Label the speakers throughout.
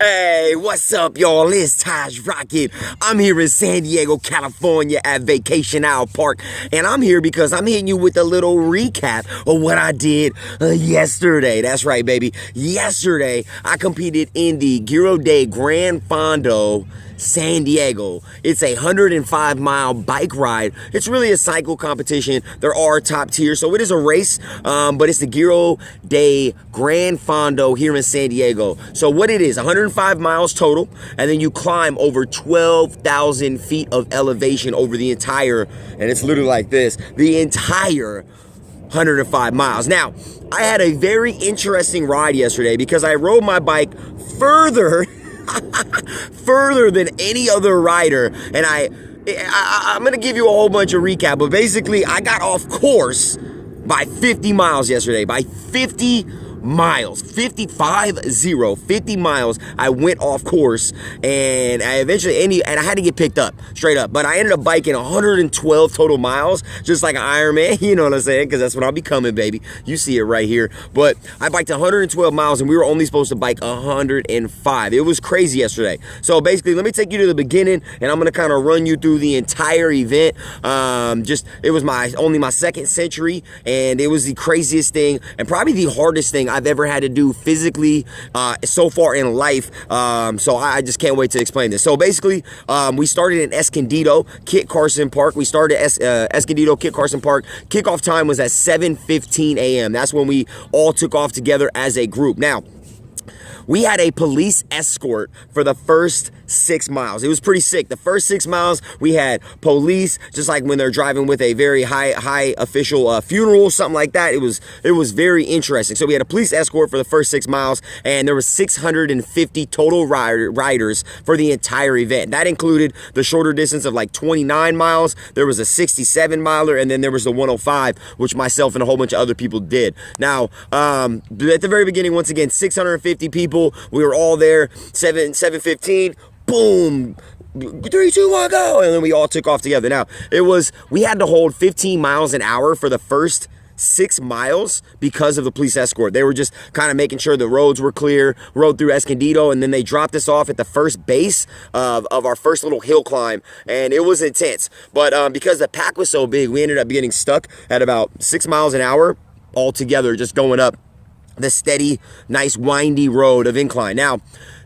Speaker 1: Hey, what's up, y'all? It's Taj Rockitt. I'm here in San Diego, California at Vacation Isle Park, and I'm here because I'm hitting you with a little recap of what I did yesterday. That's right, baby. Yesterday, I competed in the Giro de Gran Fondo, San Diego. It's a 105-mile bike ride. It's really a cycle competition. There are top tiers, so it is a race, but it's the Giro de Gran Fondo here in San Diego. So what it is, 105 miles total, and then you climb over 12,000 feet of elevation over the entire, and it's literally like this, the entire 105 miles. Now, I had a very interesting ride yesterday because I rode my bike further than any other rider, and I'm gonna give you a whole bunch of recap, but basically I got off course by 50 miles yesterday. By 50 miles, 50 miles, I went off course, and I eventually and I had to get picked up straight up, but I ended up biking 112 total miles, just like an Ironman, you know what I'm saying, because that's what I'll be coming, baby. You see it right here. But I biked 112 miles, and we were only supposed to bike 105. It was crazy yesterday. So basically, let me take you to the beginning, and I'm gonna kind of run you through the entire event. It was only my second century, and it was the craziest thing and probably the hardest thing I've ever had to do physically so far in life. So I just can't wait to explain this. So basically, we started in Escondido, Kit Carson Park. We started Escondido, Kit Carson Park. Kickoff time was at 7:15 a.m. That's when we all took off together as a group. Now, we had a police escort for the first 6 miles. It was pretty sick. The first 6 miles, we had police, just like when they're driving with a very high official funeral, something like that. It was very interesting. So we had a police escort for the first 6 miles, and there was 650 total riders for the entire event. That included the shorter distance of like 29 miles. There was a 67 miler, and then there was the 105, which myself and a whole bunch of other people did. Now, at the very beginning, once again, 650 people. We were all there. 7:15. Boom. 3, 2, 1, go. And then we all took off together. Now, we had to hold 15 miles an hour for the first 6 miles because of the police escort. They were just kind of making sure the roads were clear, rode through Escondido, and then they dropped us off at the first base of our first little hill climb, and it was intense. But because the pack was so big, we ended up getting stuck at about 6 miles an hour all together, just going up the steady, nice, windy road of incline. Now,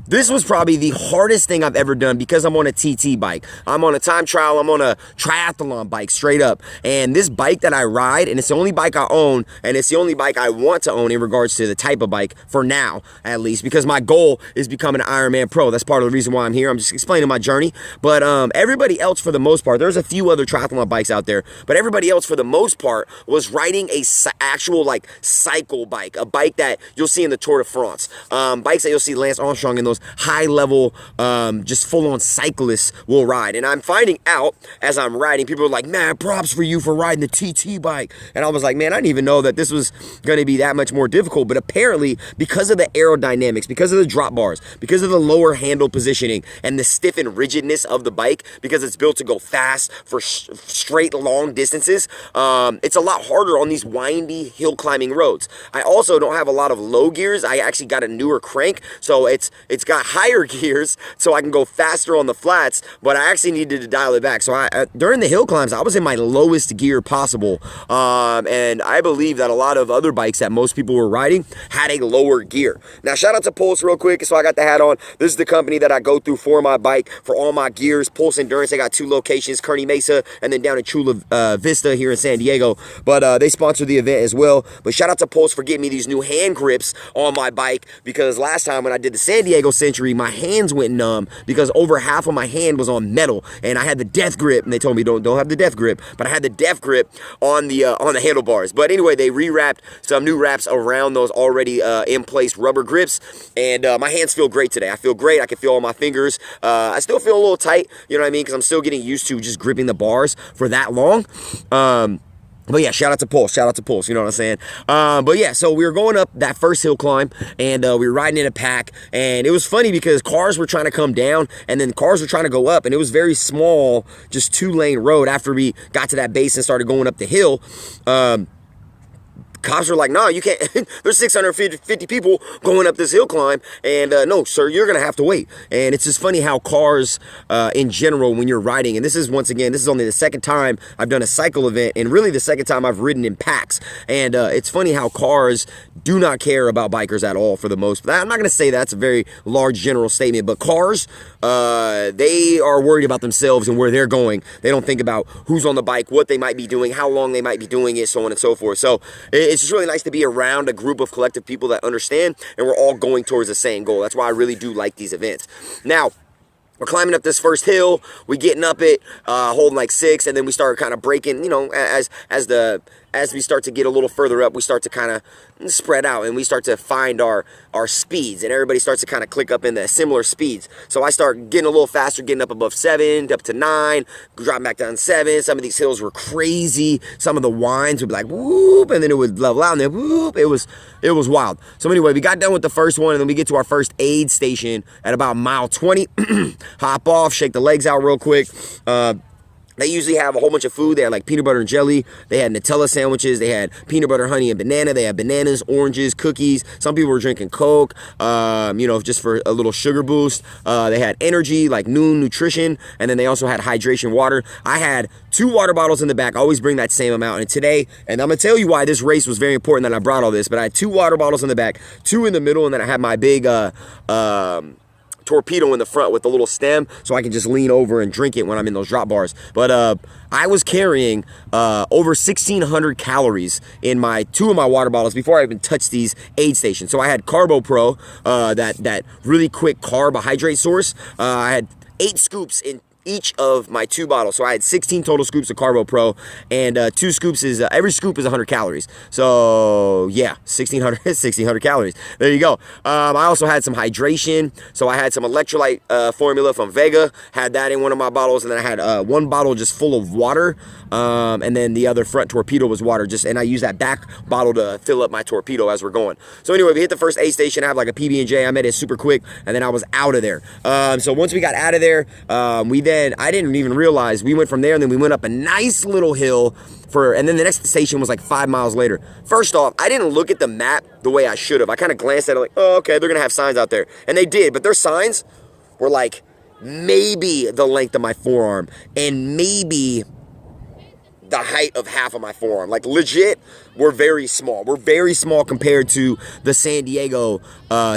Speaker 1: this was probably the hardest thing I've ever done because I'm on a TT bike. I'm on a time trial. I'm on a triathlon bike, straight up. And this bike that I ride, and it's the only bike I own, and it's the only bike I want to own in regards to the type of bike, for now, at least, because my goal is becoming an Ironman pro. That's part of the reason why I'm here. I'm just explaining my journey. But everybody else, for the most part, there's a few other triathlon bikes out there, but everybody else, for the most part, was riding a actual, like, cycle bike, a bike that you'll see in the Tour de France, bikes that you'll see Lance Armstrong in those high-level, just full-on cyclists will ride. And I'm finding out as I'm riding, people are like, man, props for you for riding the TT bike. And I was like, man, I didn't even know that this was going to be that much more difficult. But apparently, because of the aerodynamics, because of the drop bars, because of the lower handle positioning, and the stiff and rigidness of the bike, because it's built to go fast for straight, long distances, it's a lot harder on these windy hill climbing roads. I also don't have a lot of low gears. I actually got a newer crank, so it's got higher gears so I can go faster on the flats, but I actually needed to dial it back. So during the hill climbs, I was in my lowest gear possible, and I believe that a lot of other bikes that most people were riding had a lower gear. Now, shout out to Pulse real quick. So I got the hat on. This is the company that I go through for my bike, for all my gears. Pulse Endurance. They got 2 locations, Kearney Mesa and then down in Chula Vista here in San Diego, but they sponsor the event as well. But shout out to Pulse for getting me these new hand grips on my bike, because last time when I did the San Diego Century, my hands went numb because over half of my hand was on metal, and I had the death grip, and they told me don't have the death grip, but I had the death grip on the handlebars. But anyway, they rewrapped some new wraps around those already in place rubber grips, and my hands feel great today. I feel great. I can feel all my fingers. I still feel a little tight, you know what I mean, because I'm still getting used to just gripping the bars for that long. But yeah, shout out to Pulse, you know what I'm saying? But yeah, so we were going up that first hill climb, and we were riding in a pack, and it was funny because cars were trying to come down, and then cars were trying to go up, and it was very small, just 2-lane road after we got to that base and started going up the hill. Cops are like, nah, you can't. There's 650 people going up this hill climb, and no, sir, you're gonna have to wait. And it's just funny how cars, in general, when you're riding, and this is once again, this is only the second time I've done a cycle event, and really the second time I've ridden in packs. And it's funny how cars do not care about bikers at all for the most. I'm not gonna say that's a very large general statement, but cars, they are worried about themselves and where they're going. They don't think about who's on the bike, what they might be doing, how long they might be doing it, so on and so forth. So it's just really nice to be around a group of collective people that understand, and we're all going towards the same goal. That's why I really do like these events. Now, we're climbing up this first hill, we getting up it, holding like 6, and then we start kind of breaking, you know, as we start to get a little further up, we start to kind of spread out, and we start to find our speeds, and everybody starts to kind of click up in the similar speeds. So I start getting a little faster, getting up above 7, up to 9, dropping back down to 7. Some of these hills were crazy. Some of the winds would be like whoop, and then it would level out, and then whoop. It was wild. So anyway, we got done with the first one, and then we get to our first aid station at about mile 20. Hop off, shake the legs out real quick. They usually have a whole bunch of food. They had like peanut butter and jelly. They had Nutella sandwiches. They had peanut butter, honey, and banana. They had bananas, oranges, cookies. Some people were drinking Coke, you know, just for a little sugar boost. They had energy, like noon nutrition. And then they also had hydration water. I had 2 water bottles in the back. I always bring that same amount. And today, and I'm going to tell you why this race was very important that I brought all this, but I had 2 water bottles in the back, 2 in the middle, and then I had my big, torpedo in the front with the little stem, so I can just lean over and drink it when I'm in those drop bars. But I was carrying over 1,600 calories in my 2 of my water bottles before I even touched these aid stations. So I had Carbo Pro, that really quick carbohydrate source. I had 8 scoops in each of my 2 bottles. So I had 16 total scoops of Carbo Pro, and 2 scoops is, every scoop is 100 calories. So yeah, 1,600 calories. There you go. I also had some hydration. So I had some electrolyte formula from Vega, had that in one of my bottles, and then I had 1 bottle just full of water, and then the other front torpedo was water, and I used that back bottle to fill up my torpedo as we're going. So anyway, we hit the first aid station. I have like a PB&J. I made it super quick, and then I was out of there. So once we got out of there, I didn't even realize we went from there, and then we went up a nice little hill and then the next station was like 5 miles later. First off, I didn't look at the map the way I should have. I kind of glanced at it like, oh, okay, they're gonna have signs out there, and they did, but their signs were like maybe the length of my forearm and maybe the height of half of my forearm. Like legit, we're very small. We're very small compared to the San Diego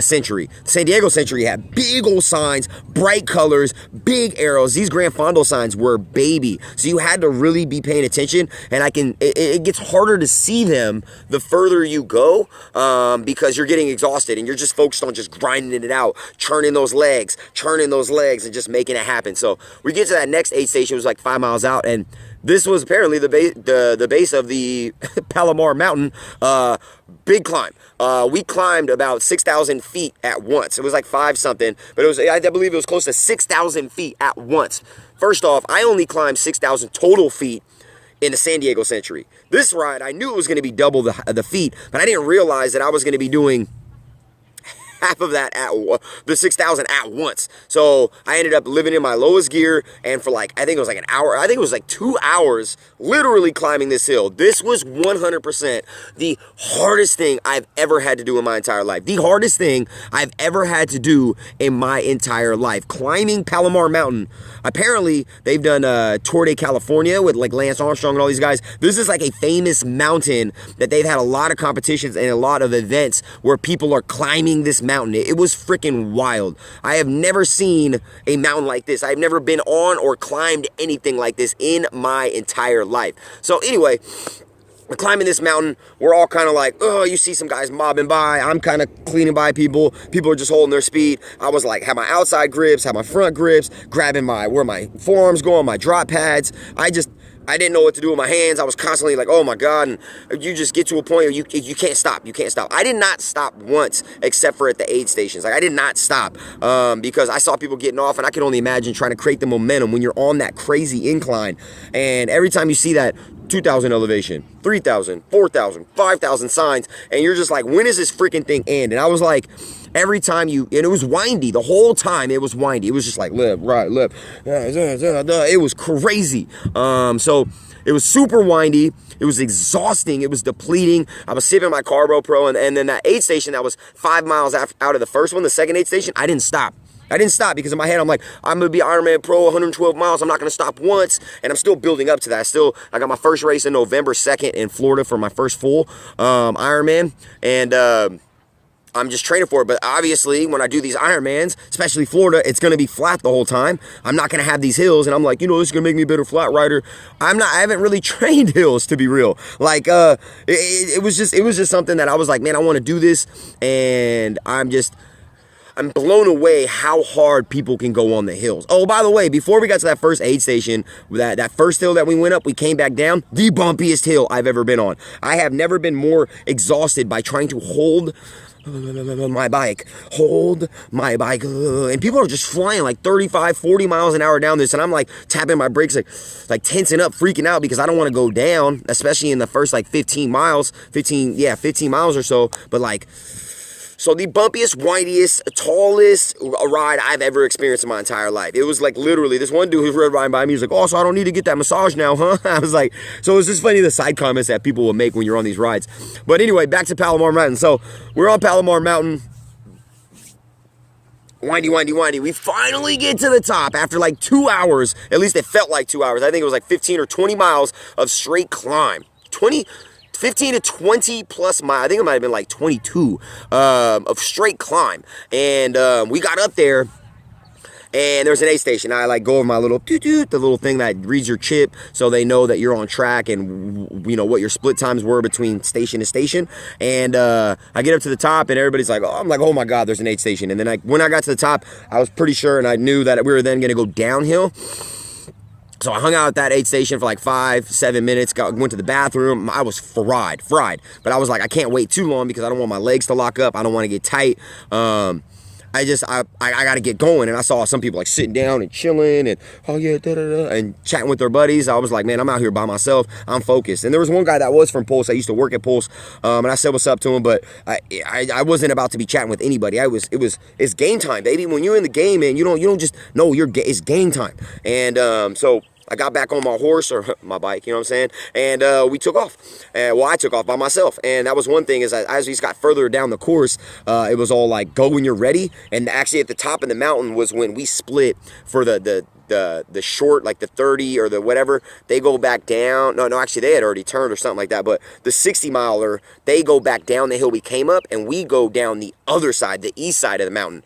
Speaker 1: Century. The San Diego Century had big old signs, bright colors, big arrows. These Gran Fondo signs were baby. So you had to really be paying attention, and it gets harder to see them the further you go, because you're getting exhausted and you're just focused on just grinding it out, churning those legs, and just making it happen. So we get to that next aid station. It was like 5 miles out, and this was apparently the base of the Palomar Mountain, big climb. We climbed about 6,000 feet at once. It was like 5 something, but I believe it was close to 6,000 feet at once. First off, I only climbed 6,000 total feet in the San Diego Century. This ride, I knew it was going to be double the feet, but I didn't realize that I was going to be doing half of that at the 6,000 at once. So I ended up living in my lowest gear, and for like, I think it was like an hour, I think it was like 2 hours literally climbing this hill. This was 100% the hardest thing I've ever had to do in my entire life. The hardest thing I've ever had to do in my entire life. Climbing Palomar Mountain. Apparently, they've done Tour de California with like Lance Armstrong and all these guys. This is like a famous mountain that they've had a lot of competitions and a lot of events where people are climbing this mountain. It was freaking wild. I have never seen a mountain like this. I've never been on or climbed anything like this in my entire life. So anyway, we're climbing this mountain. We're all kind of like, oh, you see some guys mobbing by. I'm kind of cleaning by people. People are just holding their speed. I was like, have my outside grips, have my front grips, grabbing where my forearms go on my drop pads. I didn't know what to do with my hands. I was constantly like, oh my God. And you just get to a point where you can't stop. You can't stop. I did not stop once except for at the aid stations. Like I did not stop because I saw people getting off, and I could only imagine trying to create the momentum when you're on that crazy incline. And every time you see that 2,000 elevation, 3,000, 4,000, 5,000 signs, and you're just like, when does this freaking thing end? And I was like, every time and it was windy. The whole time it was windy. It was just like left, right, left. It was crazy. So It was super windy. It was exhausting. It was depleting. I was sipping my Carbo Pro, and then that aid station that was 5 miles out of the first one, the second aid station, I didn't stop. I didn't stop because in my head, I'm like, I'm going to be Ironman Pro, 112 miles. I'm not going to stop once. And I'm still building up to that. I got my first race in November 2nd in Florida for my first full Ironman. And I'm just training for it. But obviously, when I do these Ironmans, especially Florida, it's going to be flat the whole time. I'm not going to have these hills. And I'm like, this is going to make me a better flat rider. I haven't really trained hills, to be real. Like, it was just something that I was like, man, I want to do this. And I'm blown away how hard people can go on the hills. Oh, by the way, before we got to that first aid station, that first hill that we went up, we came back down, the bumpiest hill I've ever been on. I have never been more exhausted by trying to hold my bike, and people are just flying like 35, 40 miles an hour down this, and I'm like tapping my brakes, like tensing up, freaking out because I don't want to go down, especially in the first like 15 miles or so, but like, so the bumpiest, windiest, tallest ride I've ever experienced in my entire life. It was like literally this one dude who was riding by me. He was like, oh, so I don't need to get that massage now, huh? I was like, so it was just funny the side comments that people will make when you're on these rides. But anyway, back to Palomar Mountain. So we're on Palomar Mountain. Windy. We finally get to the top after like 2 hours. At least it felt like 2 hours. I think it was like 15 or 20 miles of straight climb. 15 to 20 plus miles. I think it might have been like 22 of straight climb. And we got up there, and there's an aid station. I like go over my little the little thing that reads your chip, so they know that you're on track and what your split times were between station to station. And I get up to the top, and everybody's like, oh my God, there's an aid station. And then when I got to the top, I was pretty sure, and I knew that we were then going to go downhill. So I hung out at that aid station for like 5-7 minutes, went to the bathroom. I was fried. But I was like, I can't wait too long because I don't want my legs to lock up. I don't want to get tight. I got to get going. And I saw some people like sitting down and chilling and, and chatting with their buddies. I was like, man, I'm out here by myself. I'm focused. And there was one guy that was from Pulse. I used to work at Pulse. And I said what's up to him, but I wasn't about to be chatting with anybody. It's game time, baby. When you're in the game, man, you don't just know it's game time. And so I got back on my horse or my bike, you know what I'm saying? And we took off. I took off by myself. And that was one thing is as we got further down the course, it was all like, go when you're ready. And actually at the top of the mountain was when we split for the short, like the 30 or the whatever, they go back down. No, actually they had already turned or something like that. But the 60 miler, they go back down the hill we came up, and we go down the other side, the east side of the mountain.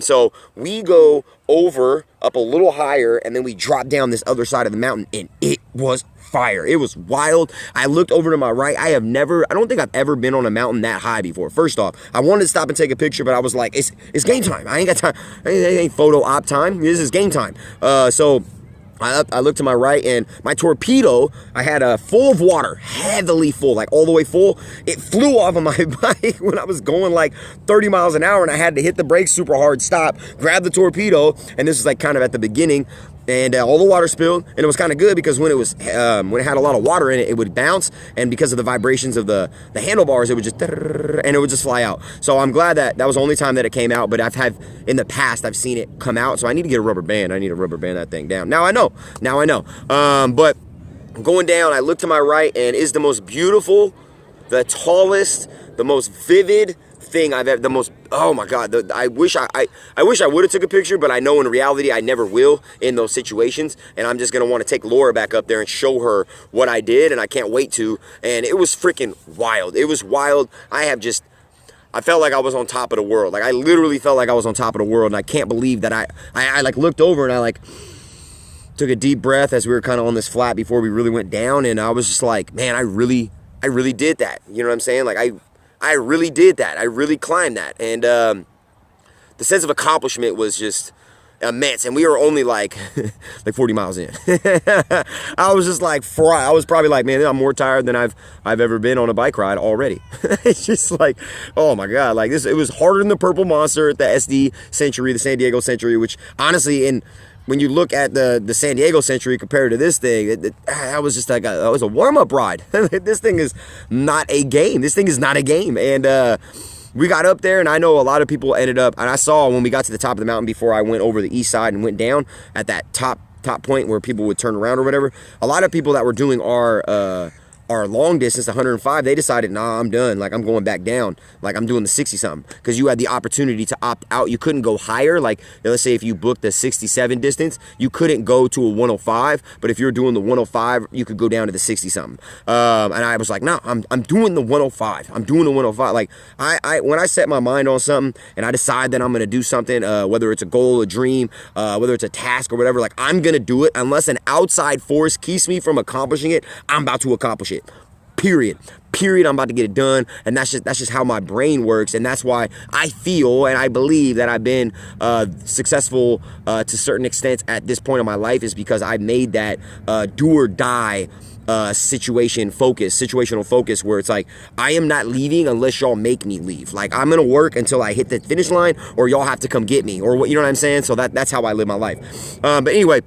Speaker 1: So we go up a little higher, and then we drop down this other side of the mountain, and it was fire. It was wild. I looked over to my right. I don't think I've ever been on a mountain that high before. First off, I wanted to stop and take a picture, but I was like, it's game time. I ain't got time. It ain't photo op time. This is game time. So I looked to my right, and my torpedo, I had a full of water, heavily full, like all the way full. It flew off of my bike when I was going like 30 miles an hour, and I had to hit the brakes super hard, stop, grab the torpedo, and this is like kind of at the beginning. And all the water spilled, and it was kind of good because when it had a lot of water in it, it would bounce, and because of the vibrations of the handlebars, it would just fly out. So I'm glad that was the only time that it came out, but in the past I've seen it come out, so I need to get a rubber band. I need to rubber band that thing down. Now I know. But going down, I look to my right, and is the most beautiful, the tallest, the most vivid thing I've ever, oh my God, I wish I would have took a picture, but I know in reality I never will in those situations, and I'm just going to want to take Laura back up there and show her what I did, and I can't wait to. And it was freaking wild. It was wild. I felt like I was on top of the world. Like I literally felt like I was on top of the world, and I can't believe that I like looked over and I like took a deep breath as we were kind of on this flat before we really went down, and I was just like, man, I really did that. You know what I'm saying? Like I really did that. I really climbed that. And the sense of accomplishment was just immense. And we were only like 40 miles in. I was just like fried. I was probably like, man, I'm more tired than I've ever been on a bike ride already. It's just like, oh my God, like this, it was harder than the Purple Monster at the SD Century, the San Diego Century, which honestly, when you look at the San Diego Century compared to this thing, that was just like that was a warm-up ride. This thing is not a game. This thing is not a game. And we got up there, and I know a lot of people ended up, and I saw when we got to the top of the mountain before I went over the east side and went down at that top top point where people would turn around or whatever. A lot of people that were doing our long distance, 105, they decided, nah, I'm done. Like, I'm going back down. Like, I'm doing the 60-something. Because you had the opportunity to opt out. You couldn't go higher. Like, let's say if you booked the 67 distance, you couldn't go to a 105. But if you're doing the 105, you could go down to the 60-something. And I was like, no, I'm doing the 105. I'm doing the 105. Like, when I set my mind on something and I decide that I'm going to do something, whether it's a goal, a dream, whether it's a task or whatever, like, I'm going to do it. Unless an outside force keeps me from accomplishing it, I'm about to accomplish it. Period. I'm about to get it done, and that's just how my brain works, and that's why I feel and I believe that I've been successful to certain extents at this point in my life, is because I made that do or die situational focus, where it's like, I am not leaving unless y'all make me leave. Like, I'm gonna work until I hit the finish line, or y'all have to come get me, or what, you know what I'm saying? So that's how I live my life. But anyway.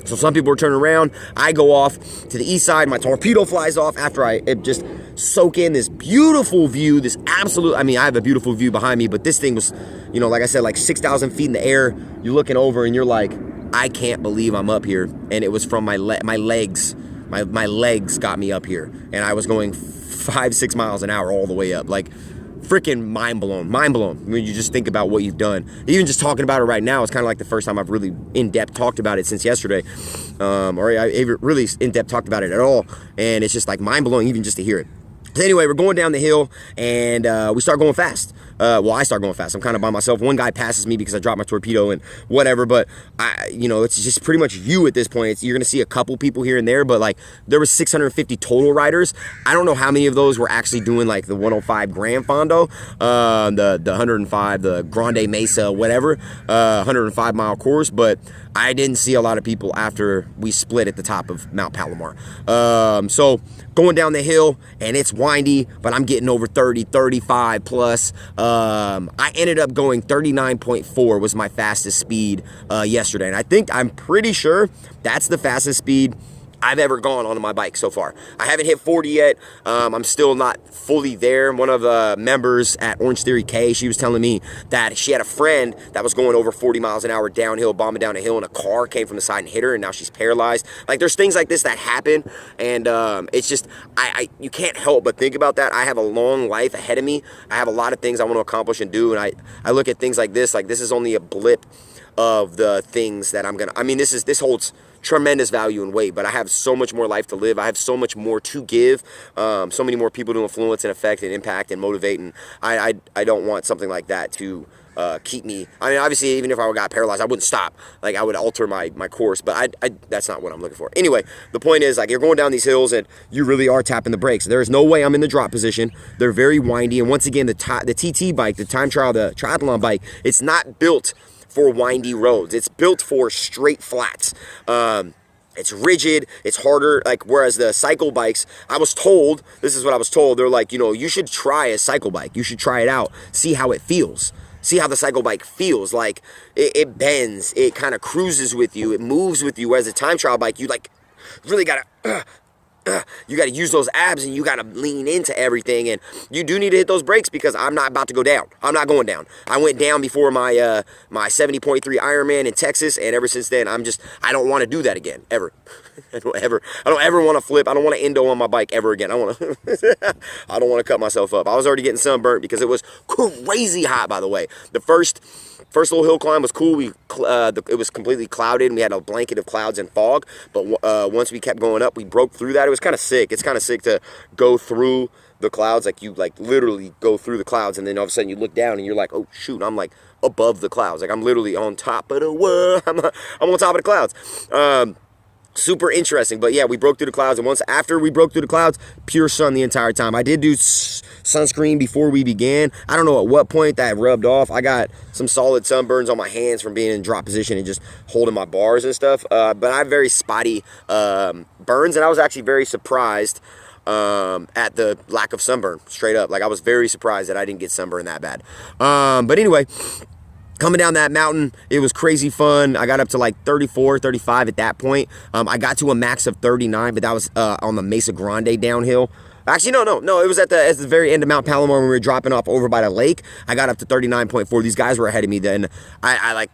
Speaker 1: So some people are turning around. I go off to the east side. My torpedo flies off after I just soak in this beautiful view. This absolute, I mean, I have a beautiful view behind me, but this thing was, you know, like I said, like 6,000 feet in the air. You're looking over and you're like, I can't believe I'm up here. And it was from my legs. My legs got me up here. And I was going 5-6 miles an hour all the way up. Like, freaking mind blown when you just think about what you've done. Even just talking about it right now, it's kind of like the first time I've really in-depth talked about it since yesterday, or I really in-depth talked about it at all, and it's just like mind-blowing even just to hear it. So anyway, we're going down the hill, and we start going fast. Well, I start going fast. I'm kind of by myself. One guy passes me because I dropped my torpedo and whatever, but it's just pretty much you at this point. You're going to see a couple people here and there, but like there was 650 total riders. I don't know how many of those were actually doing like the 105 Gran Fondo, the 105, the Grande Mesa, whatever, 105 mile course, but I didn't see a lot of people after we split at the top of Mount Palomar. So going down the hill, and it's windy, but I'm getting over 30, 35 plus. I ended up going 39.4 was my fastest speed yesterday. And I'm pretty sure that's the fastest speed I've ever gone on my bike so far. I haven't hit 40 yet. I'm still not fully there. One of the members at Orange Theory K, she was telling me that she had a friend that was going over 40 miles an hour downhill, bombing down a hill, and a car came from the side and hit her, and now she's paralyzed. Like, there's things like this that happen, and it's just, you can't help but think about that. I have a long life ahead of me. I have a lot of things I want to accomplish and do, and I look at things like this is only a blip of the things that this holds tremendous value and weight, but I have so much more life to live. I have so much more to give, so many more people to influence and affect and impact and motivate, and I don't want something like that to keep me. I mean, obviously, even if I got paralyzed, I wouldn't stop. Like, I would alter my course, but that's not what I'm looking for. Anyway, the point is, like, you're going down these hills and you really are tapping the brakes. There is no way I'm in the drop position. They're very windy, and once again, the TT bike, the time trial, the triathlon bike, it's not built for windy roads. It's built for straight flats. It's rigid, it's harder, like, whereas the cycle bikes, this is what I was told, they're like, you should try a cycle bike. You should try it out, see how it feels. See how the cycle bike feels. Like, it bends, it kind of cruises with you, it moves with you, whereas a time trial bike, you like really gotta you got to use those abs, and you got to lean into everything, and you do need to hit those brakes, because I'm not about to go down. I'm not going down. I went down before my my 70.3 Ironman in Texas, and ever since then, I don't want to do that again, ever. I don't ever want to flip. I don't want to endo on my bike ever again. I don't want to cut myself up. I was already getting sunburnt because it was crazy hot, by the way. The first little hill climb was cool. It was completely clouded, and we had a blanket of clouds and fog. But once we kept going up, we broke through that. It was kind of sick. It's kind of sick to go through the clouds. Like, you like literally go through the clouds, and then all of a sudden you look down and you're like, oh shoot, I'm like above the clouds. Like, I'm literally on top of the world. I'm on top of the clouds. Super interesting. But yeah, we broke through the clouds, and once after we broke through the clouds, pure sun the entire time. I did do sunscreen before we began. I don't know at what point that rubbed off. I got some solid sunburns on my hands from being in drop position and just holding my bars and stuff, but I have very spotty burns, and I was actually very surprised at the lack of sunburn, straight up. Like, I was very surprised that I didn't get sunburn that bad. But anyway, coming down that mountain, it was crazy fun. I got up to like 34, 35 at that point. I got to a max of 39, but that was on the Mesa Grande downhill. Actually, no. It was at the very end of Mount Palomar when we were dropping off over by the lake. I got up to 39.4. These guys were ahead of me then. I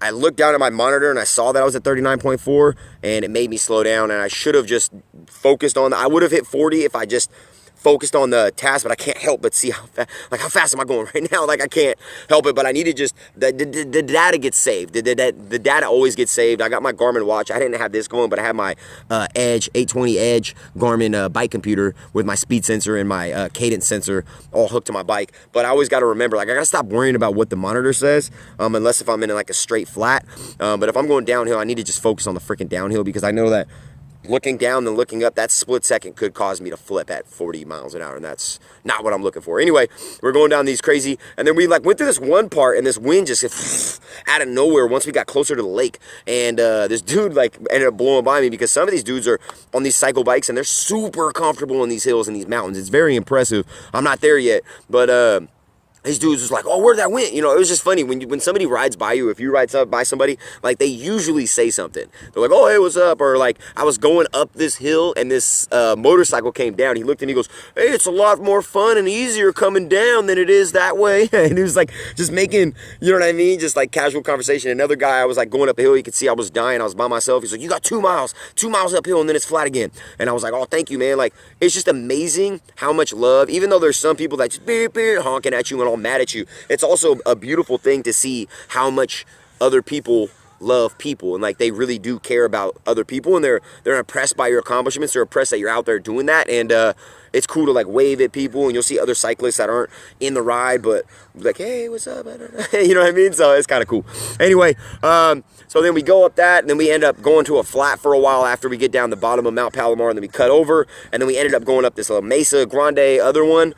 Speaker 1: I looked down at my monitor and I saw that I was at 39.4, and it made me slow down, and I should have just focused on I would have hit 40 if I just focused on the task, but I can't help but see how fast am I going right now. Like, I can't help it, but I need to just, the data gets saved. The data always gets saved. I got my Garmin watch. I didn't have this going, but I had my Edge, 820 Edge Garmin bike computer with my speed sensor and my cadence sensor all hooked to my bike. But I always got to remember, like, I got to stop worrying about what the monitor says, unless if I'm in like a straight flat. But if I'm going downhill, I need to just focus on the freaking downhill, because I know that looking down and looking up, that split second could cause me to flip at 40 miles an hour, and that's not what I'm looking for. Anyway, we're going down these crazy, and then we like went through this one part, and this wind just out of nowhere once we got closer to the lake, and this dude like ended up blowing by me, because some of these dudes are on these cycle bikes, and they're super comfortable in these hills and these mountains. It's very impressive. I'm not there yet, but these dudes was like, oh, where'd that went? You know, it was just funny when somebody rides by you, if you ride by somebody, like, they usually say something. They're like, oh, hey, what's up? Or like, I was going up this hill and this motorcycle came down. He looked and he goes, hey, it's a lot more fun and easier coming down than it is that way. And he was like, just making, you know what I mean? Just like casual conversation. Another guy, I was like going up a hill. You could see I was dying. I was by myself. He's like, you got 2 miles uphill and then it's flat again. And I was like, oh, thank you, man. Like, it's just amazing how much love, even though there's some people that just beep, beep, honking at you and all mad at you, it's also a beautiful thing to see how much other people love people, and like they really do care about other people, and they're impressed by your accomplishments. They're impressed that you're out there doing that, and it's cool to like wave at people, and you'll see other cyclists that aren't in the ride, but like, hey, what's up? You know what I mean? So it's kind of cool. Anyway, so then we go up that, and then we end up going to a flat for a while after we get down the bottom of Mount Palomar, and then we cut over, and then we ended up going up this little Mesa Grande other one.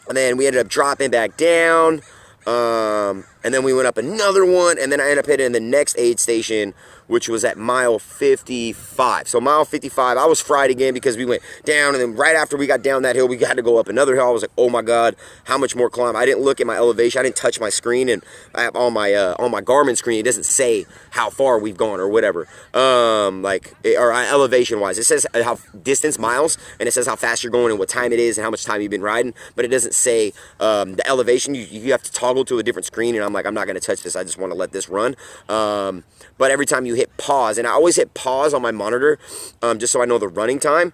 Speaker 1: And then we ended up dropping back down, and then we went up another one, and then I ended up hitting the next aid station, which was at mile 55. So mile 55, I was fried again because we went down, and then right after we got down that hill, we had to go up another hill. I was like, oh my God, how much more climb? I didn't look at my elevation. I didn't touch my screen, and I have on my Garmin screen, it doesn't say how far we've gone or whatever. Elevation wise, it says how distance, miles, and it says how fast you're going and what time it is and how much time you've been riding, but it doesn't say the elevation. You have to toggle to a different screen, and I'm like, I'm not going to touch this. I just want to let this run. But every time you hit pause, and I always hit pause on my monitor, just so I know the running time.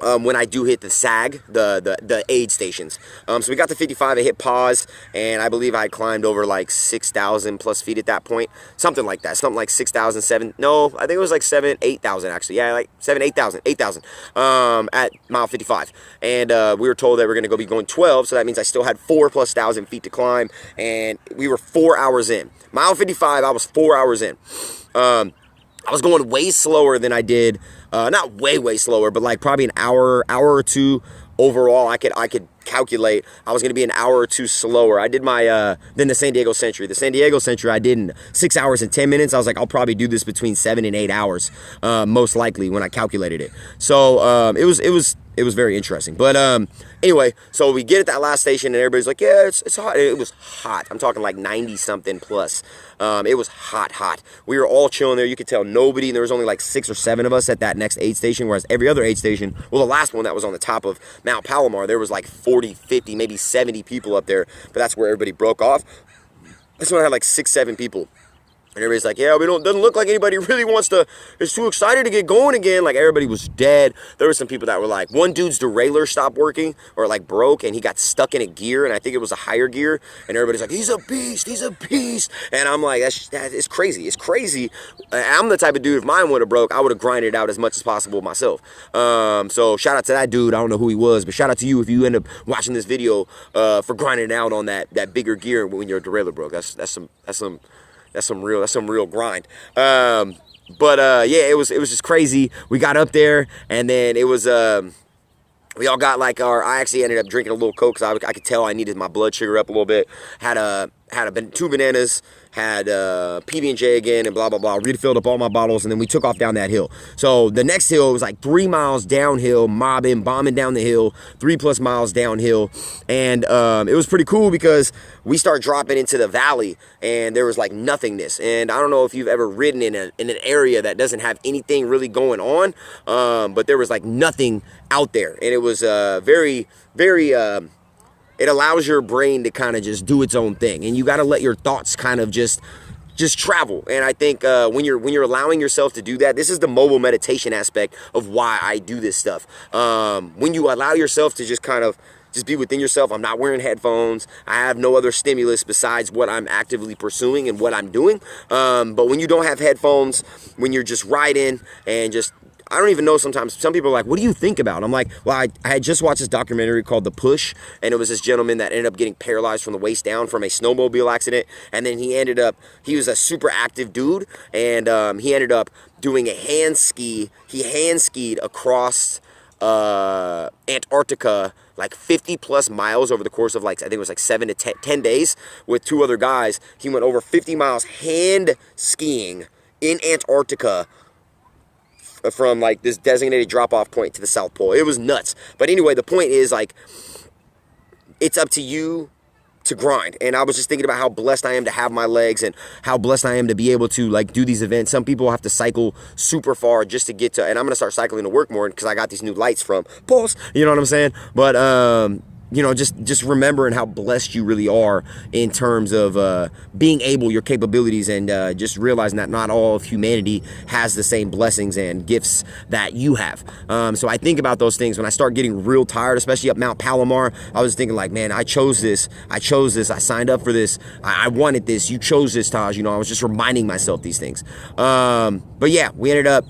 Speaker 1: When I do hit the SAG, the aid stations. So we got to 55, I hit pause, and I believe I climbed over like 6,000 plus feet at that point. Something like that. Something like 6,000, no, I think it was like 8,000 actually. Yeah, like 8,000 at mile 55. And we were told that we're going to be going 12, so that means I still had 4,000+ feet to climb, and we were 4 hours in. Mile 55, I was 4 hours in. I was going way slower than I did, not way slower, but like probably an hour or two overall. I could calculate I was going to be an hour or two slower. I did my than the San Diego Century. The San Diego Century I did in 6 hours and 10 minutes. I was like, I'll probably do this between 7 and 8 hours, most likely, when I calculated it. So it was very interesting. But anyway, so we get at that last station, and everybody's like, yeah, it's hot. It was hot. I'm talking like 90 something plus. It was hot. We were all chilling there. You could tell nobody, and there was only like 6 or 7 of us at that next aid station, whereas every other aid station, well, the last one that was on the top of Mount Palomar, there was like 40, 50, maybe 70 people up there, but that's where everybody broke off. This one had like 6, 7 people. And everybody's like, yeah, doesn't look like anybody really is too excited to get going again. Like, everybody was dead. There were some people that were like, one dude's derailleur stopped working, or like broke, and he got stuck in a gear, and I think it was a higher gear, and everybody's like, he's a beast. And I'm like, it's crazy. I'm the type of dude, if mine would have broke, I would have grinded out as much as possible myself. So shout out to that dude. I don't know who he was, but shout out to you if you end up watching this video for grinding out on that bigger gear when your derailleur broke. That's some real grind. Yeah, it was just crazy. We got up there, and then it was we all got like I actually ended up drinking a little Coke, because I could tell I needed my blood sugar up a little bit. Had 2 bananas, had PB&J again, and blah, blah, blah. Refilled up all my bottles, and then we took off down that hill. So the next hill was like 3 miles downhill, bombing down the hill, 3+ miles downhill. And it was pretty cool because we start dropping into the valley, and there was like nothingness. And I don't know if you've ever ridden in an area that doesn't have anything really going on, but there was like nothing out there. And it was very it allows your brain to kind of just do its own thing, and you got to let your thoughts kind of just just travel. And I think when you're allowing yourself to do that, this is the mobile meditation aspect of why I do this stuff. When you allow yourself to just kind of just be within yourself. I'm not wearing headphones. I have no other stimulus besides what I'm actively pursuing and what I'm doing. But when you don't have headphones, when you're just riding and just, I don't even know sometimes, some people are like, what do you think about? I'm like, well, I had just watched this documentary called The Push, and it was this gentleman that ended up getting paralyzed from the waist down from a snowmobile accident, and then he was a super active dude, and he ended up doing a hand ski. He hand skied across Antarctica, like 50 plus miles over the course of like, I think it was like 7 to 10 days with 2 other guys. He went over 50 miles hand skiing in Antarctica from like this designated drop-off point to the South Pole. It was nuts. But anyway, the point is, like, it's up to you to grind. And I was just thinking about how blessed I am to have my legs and how blessed I am to be able to like do these events. Some people have to cycle super far just to get to, and I'm going to start cycling to work more because I got these new lights from Pulse, you know what I'm saying? But you know, just remembering how blessed you really are in terms of being able, your capabilities, and just realizing that not all of humanity has the same blessings and gifts that you have. So I think about those things when I start getting real tired, especially up Mount Palomar. I was thinking like, man, I chose this. I signed up for this. I wanted this. You chose this, Taj. You know, I was just reminding myself these things. But yeah, we ended up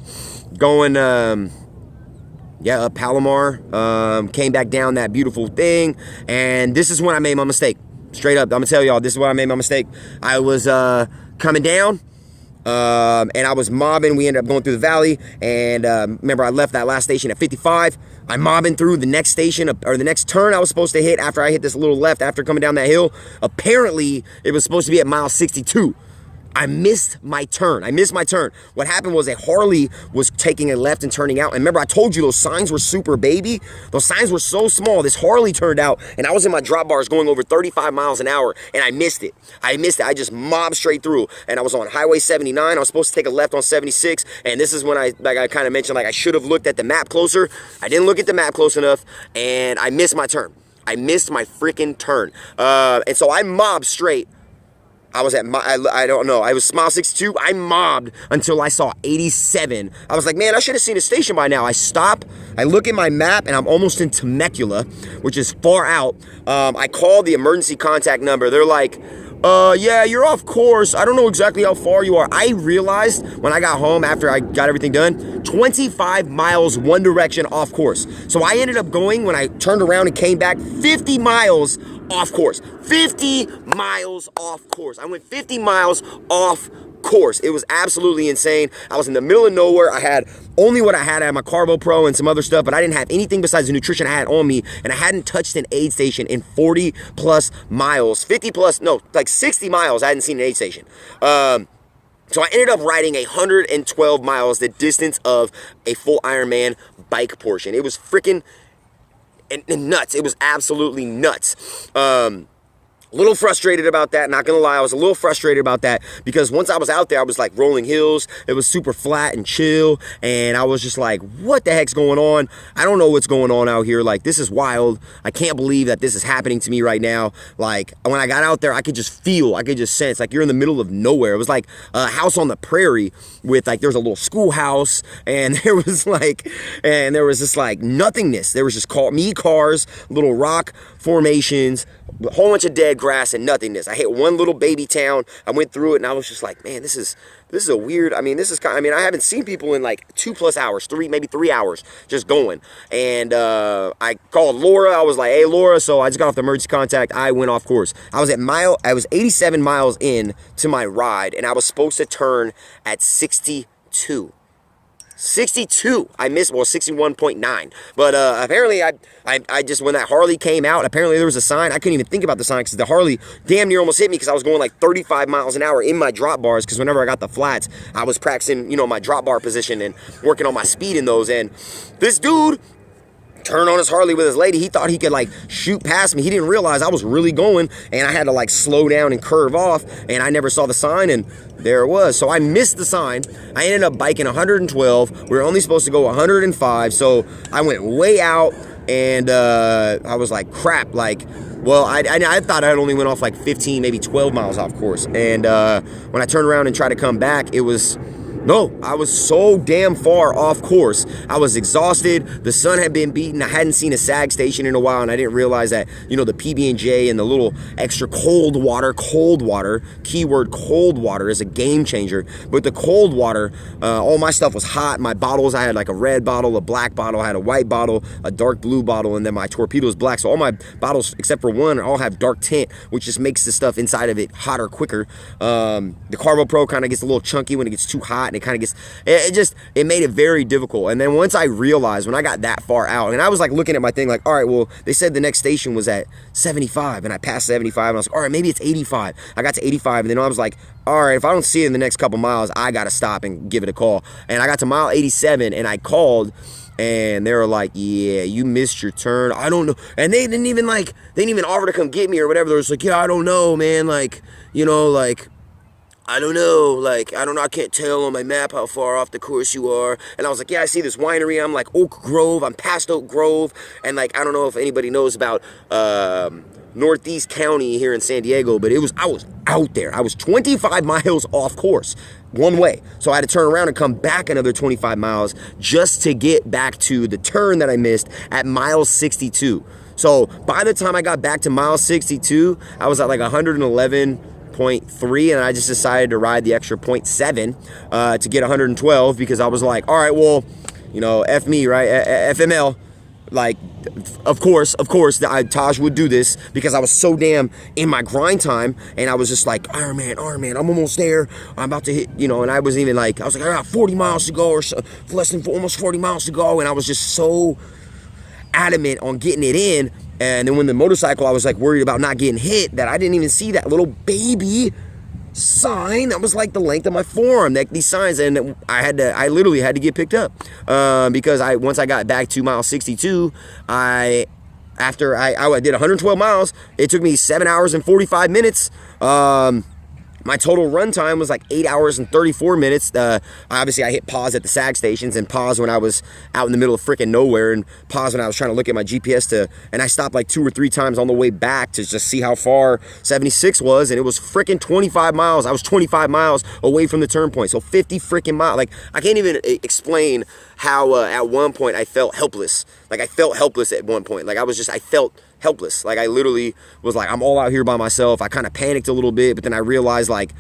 Speaker 1: going... up Palomar, came back down that beautiful thing, and this is when I made my mistake. Straight up, I'm gonna tell y'all, this is when I made my mistake. I was coming down, and I was mobbing. We ended up going through the valley, and remember, I left that last station at 55. I'm mobbing through the next station, or the next turn I was supposed to hit after I hit this little left after coming down that hill. Apparently, it was supposed to be at mile 62. I missed my turn. What happened was a Harley was taking a left and turning out. And remember, I told you those signs were super baby. Those signs were so small. This Harley turned out, and I was in my drop bars going over 35 miles an hour, and I missed it. I just mobbed straight through. And I was on Highway 79. I was supposed to take a left on 76. And this is when I kind of mentioned, like, I should have looked at the map closer. I didn't look at the map close enough, and I missed my turn. I missed my freaking turn. And so I mobbed straight. I was at, I don't know, I was mile 62. I mobbed until I saw 87. I was like, man, I should have seen a station by now. I stop, I look at my map, and I'm almost in Temecula, which is far out. I called the emergency contact number. They're like, yeah, you're off course. I don't know exactly how far you are. I realized when I got home after I got everything done, 25 miles one direction off course. So I ended up going, when I turned around and came back, 50 miles off course. 50 miles off course. I went 50 miles off course. It was absolutely insane. I was in the middle of nowhere. I had only what I had. I had my Carbo Pro and some other stuff, but I didn't have anything besides the nutrition I had on me, and I hadn't touched an aid station in 40 plus miles. 50 plus, no, like 60 miles. I hadn't seen an aid station. So I ended up riding 112 miles, the distance of a full Ironman bike portion. It was freaking and nuts. It was absolutely nuts. A little frustrated about that, not gonna lie. I was a little frustrated about that because once I was out there, I was like rolling hills. It was super flat and chill, and I was just like, what the heck's going on? I don't know what's going on out here. Like, this is wild. I can't believe that this is happening to me right now. Like, when I got out there, I could just feel, I could just sense, like, you're in the middle of nowhere. It was like a house on the prairie with, like, there was a little schoolhouse, and there was this like nothingness. There was just cars, little rock formations, a whole bunch of dead grass and nothingness. I hit one little baby town. I went through it, and I was just like, man, this is a weird, I haven't seen people in like 2+ hours, maybe 3 hours just going. And I called Laura. I was like, hey, Laura. So I just got off the emergency contact. I went off course. I was 87 miles in to my ride, and I was supposed to turn at 62. 62. I missed, well, 61.9. But apparently I just, when that Harley came out, apparently there was a sign. I couldn't even think about the sign because the Harley damn near almost hit me because I was going like 35 miles an hour in my drop bars, because whenever I got the flats, I was practicing, my drop bar position and working on my speed in those. And this dude turned on his Harley with his lady. He thought he could like shoot past me. He didn't realize I was really going, and I had to like slow down and curve off, and I never saw the sign, and there it was. So I missed the sign. I ended up biking 112. We were only supposed to go 105, so I went way out. And I was like, crap, like, well, I thought I only went off like 15, maybe 12 miles off course. And when I turned around and tried to come back, it was, no, I was so damn far off course. I was exhausted. The sun had been beaten. I hadn't seen a sag station in a while, and I didn't realize that, you know, the PB&J and the little extra cold water, keyword cold water, is a game changer. But the cold water, all my stuff was hot. My bottles, I had like a red bottle, a black bottle, I had a white bottle, a dark blue bottle, and then my torpedo is black. So all my bottles, except for one, all have dark tint, which just makes the stuff inside of it hotter quicker. The Carbo Pro kind of gets a little chunky when it gets too hot, and it kind of gets, it made it very difficult. And then once I realized, when I got that far out, and I was like looking at my thing like, all right, well, they said the next station was at 75, and I passed 75, and I was like, all right, maybe it's 85. I got to 85, and then I was like, all right, if I don't see it in the next couple miles, I got to stop and give it a call. And I got to mile 87, and I called, and they were like, yeah, you missed your turn. I don't know. And they didn't even offer to come get me or whatever. They was like, yeah, I don't know, man. Like, you know, like, I don't know, like, I don't know, I can't tell on my map how far off the course you are. And I was like, yeah, I see this winery. I'm like, Oak Grove. I'm past Oak Grove. And like, I don't know if anybody knows about Northeast County here in San Diego, but I was out there. I was 25 miles off course one way. So I had to turn around and come back another 25 miles just to get back to the turn that I missed at mile 62. So by the time I got back to mile 62, I was at like 111.3, and I just decided to ride the extra 0.7 to get 112, because I was like, all right, well, you know, F me, right? FML. Like, of course, Taj would do this, because I was so damn in my grind time, and I was just like, Ironman, I'm almost there. I'm about to hit, you know, and I was even like, I was like, I got 40 miles to go, or so, almost 40 miles to go, and I was just so adamant on getting it in. And then when the motorcycle, I was like worried about not getting hit, that I didn't even see that little baby sign that was like the length of my forearm, like these signs, and I literally had to get picked up, because once I got back to mile 62, after I did 112 miles, it took me 7 hours and 45 minutes. My total run time was like 8 hours and 34 minutes. Obviously, I hit pause at the sag stations, and pause when I was out in the middle of freaking nowhere, and pause when I was trying to look at my GPS and I stopped like 2 or 3 times on the way back to just see how far 76 was, and it was freaking 25 miles. I was 25 miles away from the turn point, so 50 freaking miles. Like, I can't even explain how at one point I felt helpless. Like, I felt helpless at one point. Like, I felt helpless. Like, I literally was like, I'm all out here by myself. I kind of panicked a little bit, but then I realized like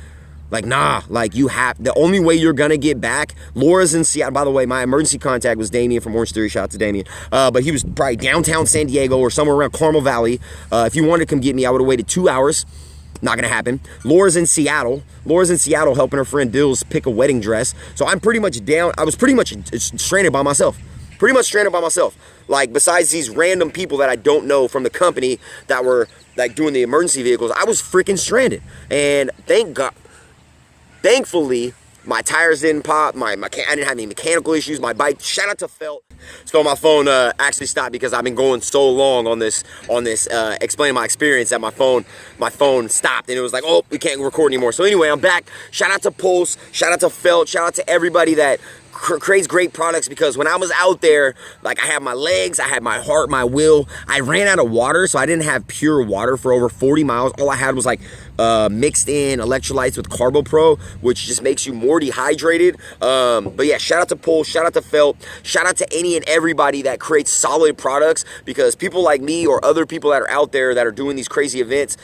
Speaker 1: nah, like, the only way you're gonna get back. Laura's in Seattle. By the way, my emergency contact was Damien from Orange Theory. Shout out to Damien. But he was probably downtown San Diego or somewhere around Carmel Valley. If you wanted to come get me, I would have waited 2 hours. Not gonna happen. Laura's in Seattle helping her friend Dills pick a wedding dress. So I'm pretty much down. I was pretty much stranded by myself. Like, besides these random people that I don't know from the company that were like doing the emergency vehicles, I was freaking stranded. And thankfully, my tires didn't pop. I didn't have any mechanical issues. My bike, shout out to Felt. So my phone actually stopped, because I've been going so long on this explaining my experience, that my phone stopped, and it was like, oh, we can't record anymore. So anyway, I'm back. Shout out to Pulse. Shout out to Felt. Shout out to everybody that creates great products, because when I was out there, like, I had my legs, I had my heart, my will. I ran out of water, so I didn't have pure water for over 40 miles. All I had was like mixed in electrolytes with Carbo Pro, which just makes you more dehydrated. But yeah, shout out to Pulse, shout out to Felt, shout out to any and everybody that creates solid products, because people like me or other people that are out there that are doing these crazy events,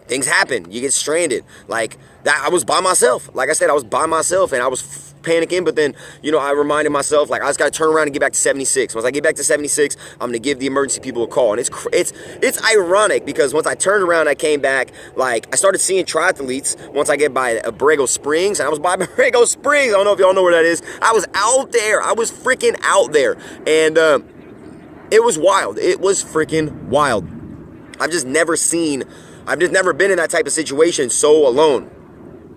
Speaker 1: things happen. You get stranded. Like that, I was by myself. Like I said, I was by myself, and I was panicking. But then, you know, I reminded myself, like, I just got to turn around and get back to 76. Once I get back to 76, I'm going to give the emergency people a call. And it's ironic, because once I turned around, I came back, like, I started seeing triathletes once I get by Borrego Springs, and I was by Borrego Springs. I don't know if y'all know where that is. I was out there. I was freaking out there. And it was wild. It was freaking wild. I've just never been in that type of situation so alone.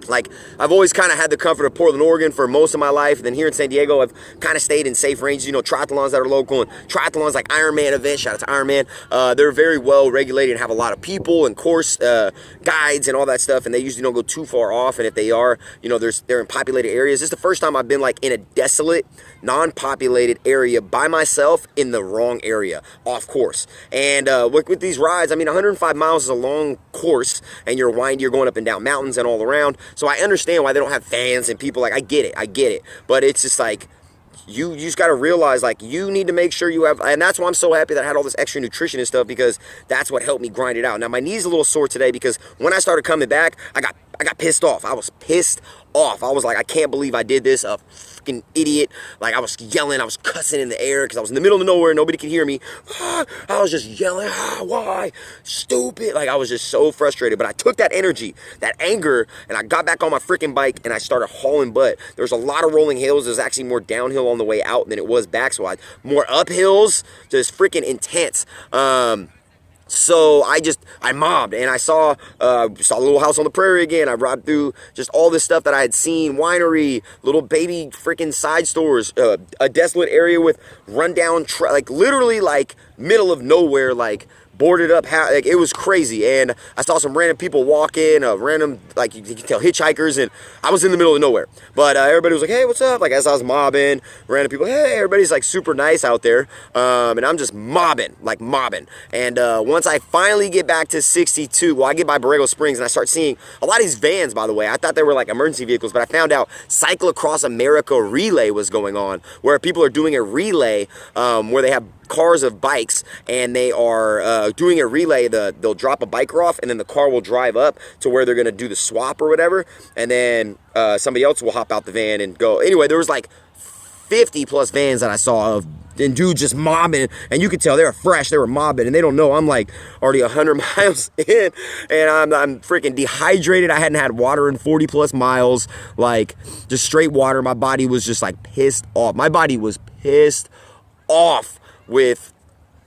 Speaker 1: like, I've always kind of had the comfort of Portland, Oregon for most of my life. And then here in San Diego, I've kind of stayed in safe ranges, you know, triathlons that are local and triathlons like Ironman events. Shout out to Ironman. They're very well regulated and have a lot of people and course guides and all that stuff. And they usually don't go too far off. And if they are, you know, they're in populated areas. This is the first time I've been like in a desolate, non-populated area by myself in the wrong area, off course. And with these rides, I mean, 105 miles is a long course and you're windy, you're going up and down mountains and all around. So I understand why they don't have fans and people, like, I get it. But it's just like, you just got to realize, like, you need to make sure you have, and that's why I'm so happy that I had all this extra nutrition and stuff, because that's what helped me grind it out. Now, my knee's a little sore today because when I started coming back, I got pissed off. I was pissed off. I was like, I can't believe I did this. A freaking idiot. Like, I was yelling. I was cussing in the air because I was in the middle of nowhere. Nobody could hear me. I was just yelling. Why? Stupid. Like, I was just so frustrated. But I took that energy, that anger, and I got back on my freaking bike and I started hauling butt. There was a lot of rolling hills. There's actually more downhill on the way out than it was back. So more uphills. Just freaking intense. So I mobbed, and I saw a Little House on the Prairie again. I rode through just all this stuff that I had seen, winery, little baby freaking side stores, a desolate area with rundown, like literally like middle of nowhere, like boarded up, like it was crazy. And I saw some random people walking, random, like you can tell, hitchhikers, and I was in the middle of nowhere. But everybody was like, hey, what's up? Like, as I was mobbing, random people, hey, everybody's like super nice out there. And I'm just mobbing. And once I finally get back to 62, well, I get by Borrego Springs and I start seeing a lot of these vans, by the way. I thought they were like emergency vehicles, but I found out Cycle Across America relay was going on, where people are doing a relay where they have cars of bikes, and they are doing a relay. They'll drop a biker off, and then the car will drive up to where they're going to do the swap or whatever, and then somebody else will hop out the van and go. Anyway, there was like 50 plus vans that I saw of and dudes just mobbing, and you could tell they were fresh, they were mobbing, and they don't know I'm like already 100 miles in, and I'm freaking dehydrated. I hadn't had water in 40 plus miles, like just straight water. My body was just like pissed off. My body was pissed off with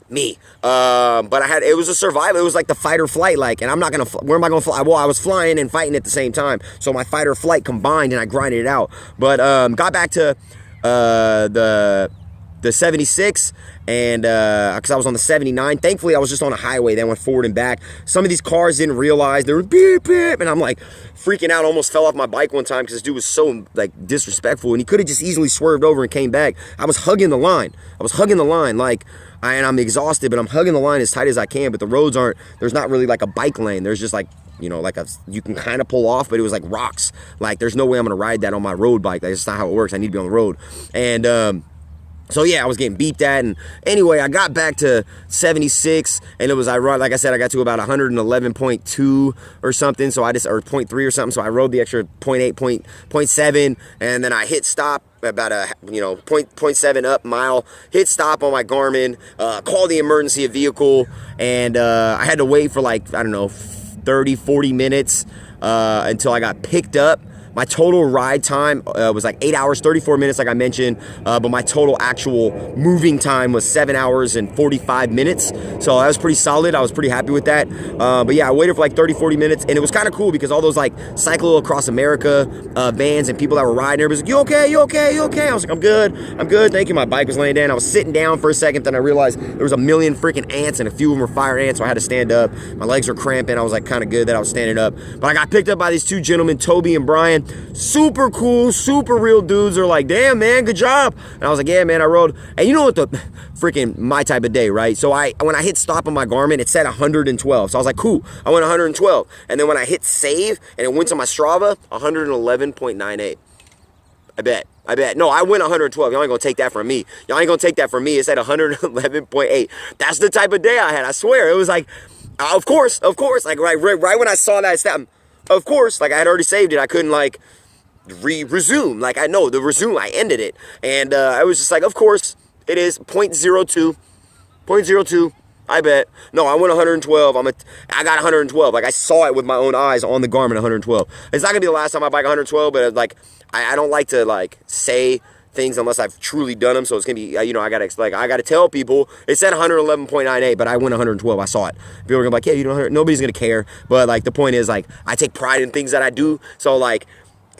Speaker 1: me. But it was a survival. It was like the fight or flight, like, and I'm not gonna, where am I gonna fly? Well, I was flying and fighting at the same time. So my fight or flight combined, and I grinded it out. But got back to the 76, and because I was on the 79. Thankfully, I was just on a highway that went forward and back. Some of these cars didn't realize they were beep beep, and I'm like freaking out. Almost fell off my bike one time because this dude was so like disrespectful, and he could have just easily swerved over and came back. I was hugging the line. Like, and I'm exhausted, but I'm hugging the line as tight as I can. But the roads aren't. There's not really like a bike lane. There's just like, you know, like you can kind of pull off, but it was like rocks. Like, there's no way I'm gonna ride that on my road bike. That's just not how it works. I need to be on the road, and so yeah, I was getting beeped at, and anyway, I got back to 76, and it was, like I said, I got to about 111.2 or something, so or 0.3 or something, so I rode the extra 0.8, 0.7, and then I hit stop about a, 0.7 up mile, hit stop on my Garmin, called the emergency vehicle, and I had to wait for like, I don't know, 30, 40 minutes until I got picked up. My total ride time was like 8 hours, 34 minutes, like I mentioned, but my total actual moving time was 7 hours and 45 minutes. So that was pretty solid. I was pretty happy with that. But yeah, I waited for like 30, 40 minutes, and it was kind of cool because all those like Cycle Across America vans and people that were riding, everybody's like, you okay? You okay? You okay? I was like, I'm good. Thank you. My bike was laying down. I was sitting down for a second, then I realized there was a million freaking ants, and a few of them were fire ants, so I had to stand up. My legs were cramping. I was like kind of good that I was standing up. But I got picked up by these two gentlemen, Toby and Brian. Super cool, super real dudes. They're like, damn, man, good job. And I was like, yeah, man, I rode. And you know what, the freaking my type of day, right? So when I hit stop on my Garmin, it said 112. So I was like, cool, I went 112. And then when I hit save and it went to my Strava, 111.98. I bet. No, I went 112. Y'all ain't gonna take that from me. It said 111.8. That's the type of day I had. I swear. It was like, of course. Like right when I saw that stat, of course, like I had already saved it. I couldn't like resume. Like I know the resume, I ended it. And I was just like, of course, it is 0.02. 0.02. I bet. No, I went 112. I got 112. Like I saw it with my own eyes on the Garmin, 112. It's not gonna be the last time I bike 112, but like I don't like to like say things unless I've truly done them. So it's gonna be, you know, I gotta tell people. It said 111.98, but I went 112. I saw it. People are gonna be like, yeah, you know, nobody's gonna care. But like the point is, like, I take pride in things that I do. So like,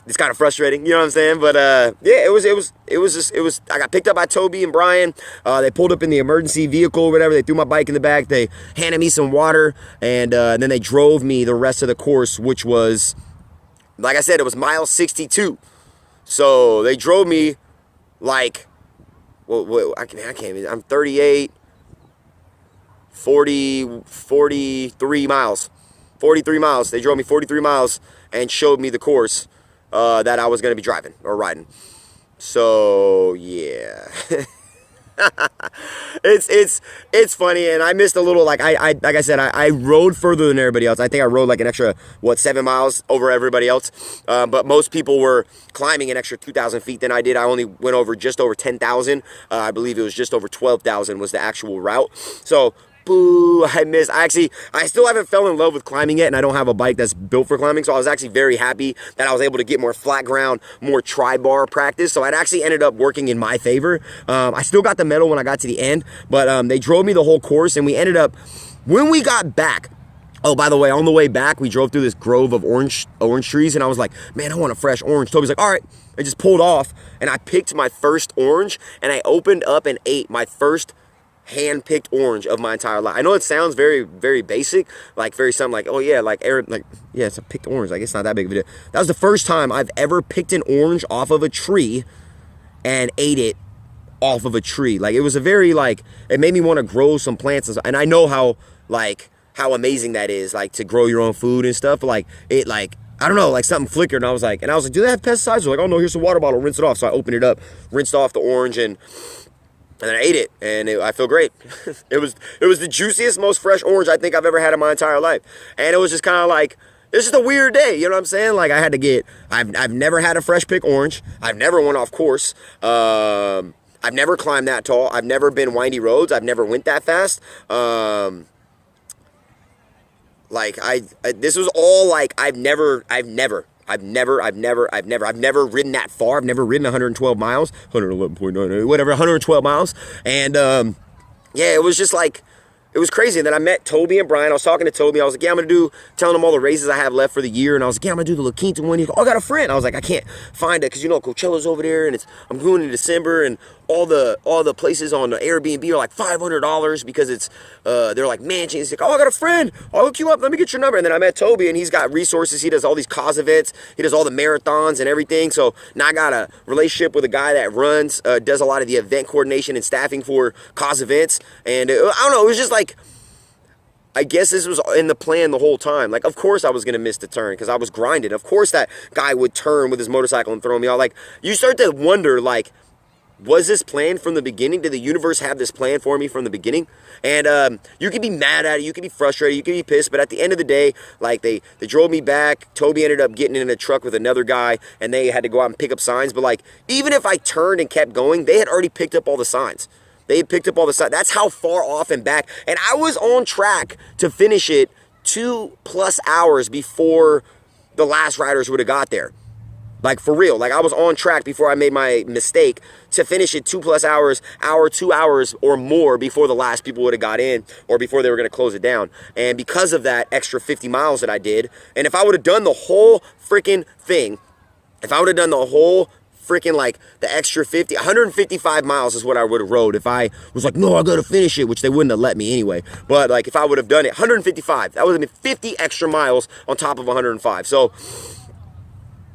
Speaker 1: it's kind of frustrating, you know what I'm saying? But yeah, it was. I got picked up by Toby and Brian. They pulled up in the emergency vehicle or whatever. They threw my bike in the back. They handed me some water, and then they drove me the rest of the course, which was, like I said, it was mile 62. So they drove me like, well I can't even. I'm 38, 40, 43 miles. 43 miles. They drove me 43 miles and showed me the course that I was going to be driving or riding. So yeah. it's funny, and I missed a little. Like I said, I rode further than everybody else. I think I rode like an extra 7 miles over everybody else. But most people were climbing an extra 2,000 feet than I did. I only went over just over 10,000. I believe it was just over 12,000 was the actual route. So boo, I missed. I still haven't fell in love with climbing yet, and I don't have a bike that's built for climbing, so I was actually very happy that I was able to get more flat ground, more tri-bar practice, so it actually ended up working in my favor. I still got the medal when I got to the end, but they drove me the whole course, and we ended up, when we got back, oh, by the way, on the way back, we drove through this grove of orange trees, and I was like, man, I want a fresh orange. Toby's like, all right. I just pulled off, and I picked my first orange, and I opened up and ate my first hand-picked orange of my entire life. I know it sounds very, very basic, like very something like, oh yeah, like Aaron, like, yeah, it's a picked orange. Like, it's not that big of a deal. That was the first time I've ever picked an orange off of a tree and ate it off of a tree. Like, it was a very, like, it made me want to grow some plants, and I know how amazing that is, like, to grow your own food and stuff. Like, it, like, I don't know, like something flickered, and I was like, do they have pesticides? They're like, oh no, here's a water bottle, rinse it off. So I opened it up, rinsed off the orange, and then I ate it, and I feel great. It was the juiciest, most fresh orange I think I've ever had in my entire life. And it was just kind of like, it's just a weird day, you know what I'm saying? Like, I had to get, I've never had a fresh pick orange. I've never went off course. I've never climbed that tall. I've never been windy roads. I've never went that fast. Like, this was all like, I've never ridden that far. I've never ridden 112 miles, 111.98, whatever, 112 miles. And, yeah, it was just like, it was crazy. And then I met Toby and Brian. I was talking to Toby. I was like, yeah, I'm going to telling him all the races I have left for the year. And I was like, yeah, I'm going to do the La Quinta one. He's like, oh, I got a friend. I was like, I can't find it because, you know, Coachella's over there, and I'm going in December, and all the places on the Airbnb are like $500 because it's, they're like mansions. He's like, oh, I got a friend. I'll hook you up. Let me get your number. And then I met Toby, and he's got resources. He does all these cause events. He does all the marathons and everything. So now I got a relationship with a guy that runs, does a lot of the event coordination and staffing for cause events. And I don't know, it was just like, I guess this was in the plan the whole time. Like, of course I was going to miss the turn because I was grinding. Of course that guy would turn with his motorcycle and throw me off. Like, you start to wonder, like, was this planned from the beginning? Did the universe have this plan for me from the beginning? And you could be mad at it. You could be frustrated. You could be pissed. But at the end of the day, like, they drove me back. Toby ended up getting in a truck with another guy, and they had to go out and pick up signs. But, like, even if I turned and kept going, they had already picked up all the signs. They picked up all the signs. That's how far off and back. And I was on track to finish it 2+ hours before the last riders would have got there. Like, for real. Like, I was on track before I made my mistake to finish it 2+ hours, 2 hours or more before the last people would have got in or before they were going to close it down. And because of that extra 50 miles that I did, and if I would have done the whole freaking thing, if I would have done the whole freaking, like, the extra 155 miles is what I would have rode if I was like, no, I gotta finish it, which they wouldn't have let me anyway. But, like, if I would have done it, 155, that would have been 50 extra miles on top of 105. So,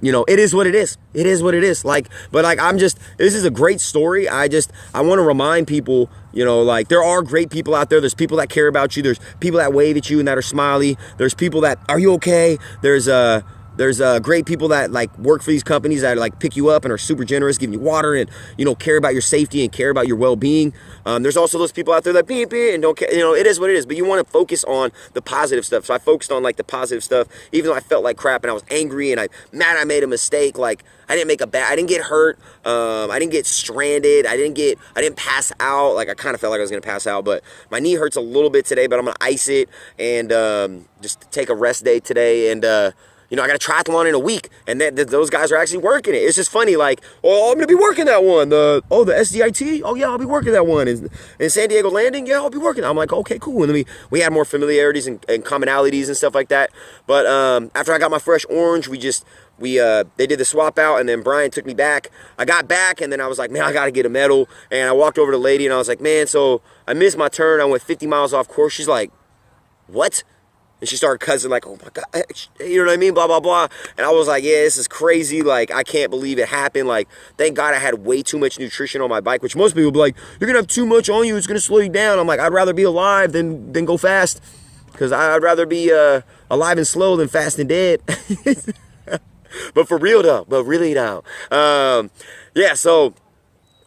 Speaker 1: you know, it is what it is. It is what it is. Like, but, like, this is a great story. I want to remind people, you know, like, there are great people out there. There's people that care about you. There's people that wave at you and that are smiley. There's people that, are you okay? There's great people that, like, work for these companies that, like, pick you up and are super generous, giving you water and, you know, care about your safety and care about your well-being. There's also those people out there that beep and don't care. You know, it is what it is. But you want to focus on the positive stuff. So I focused on, like, the positive stuff, even though I felt like crap and I was angry and I made a mistake. Like, I didn't get hurt. I didn't get stranded. I didn't pass out. Like, I kind of felt like I was going to pass out, but my knee hurts a little bit today, but I'm going to ice it and just take a rest day today. And, you know, I got a triathlon in a week, and those guys are actually working it. It's just funny, like, oh, I'm gonna be working that one. The SDIT, oh yeah, I'll be working that one. In San Diego Landing, yeah, I'll be working. I'm like, okay, cool. And then we had more familiarities and commonalities and stuff like that. But after I got my fresh orange, they did the swap out, and then Brian took me back. I got back, and then I was like, man, I gotta get a medal. And I walked over to the lady, and I was like, man, so I missed my turn. I went 50 miles off course. She's like, what? And she started cussing like, oh my God, you know what I mean? Blah, blah, blah. And I was like, yeah, this is crazy. Like, I can't believe it happened. Like, thank God I had way too much nutrition on my bike, which most people would be like, you're going to have too much on you. It's going to slow you down. I'm like, I'd rather be alive than go fast. Because I'd rather be alive and slow than fast and dead. But for real though, but really though. Yeah, so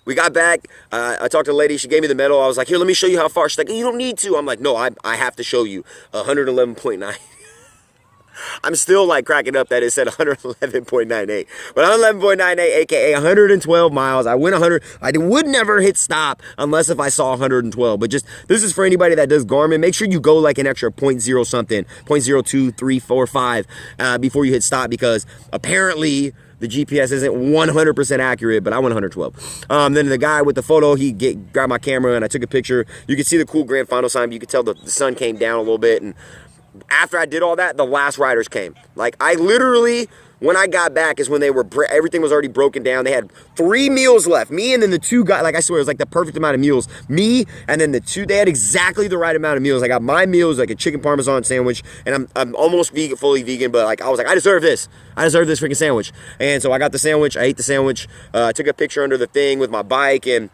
Speaker 1: we got back. I talked to the lady. She gave me the medal. I was like, here, let me show you how far. She's like, you don't need to. I'm like, no, I have to show you. 111.9. I'm still like cracking up that it said 111.98. But 111.98, aka 112 miles. I went 100. I would never hit stop unless if I saw 112. But just, this is for anybody that does Garmin. Make sure you go like an extra 0.0 something, 0.02, 3, 4, 5 before you hit stop, because apparently the GPS isn't 100% accurate, but I went 112. Then the guy with the photo, he grabbed my camera and I took a picture. You could see the cool Gran Fondo sign, but you could tell the sun came down a little bit. And after I did all that, the last riders came. Like, I literally, when I got back is when they were, everything was already broken down. They had 3 meals left. Me and then the 2 guys, like I swear, it was like the perfect amount of meals. Me and then the 2, they had exactly the right amount of meals. I got my meals, like a chicken parmesan sandwich, and I'm almost vegan, fully vegan, but like I was like, I deserve this. I deserve this freaking sandwich. And so I got the sandwich, I ate the sandwich, I took a picture under the thing with my bike, and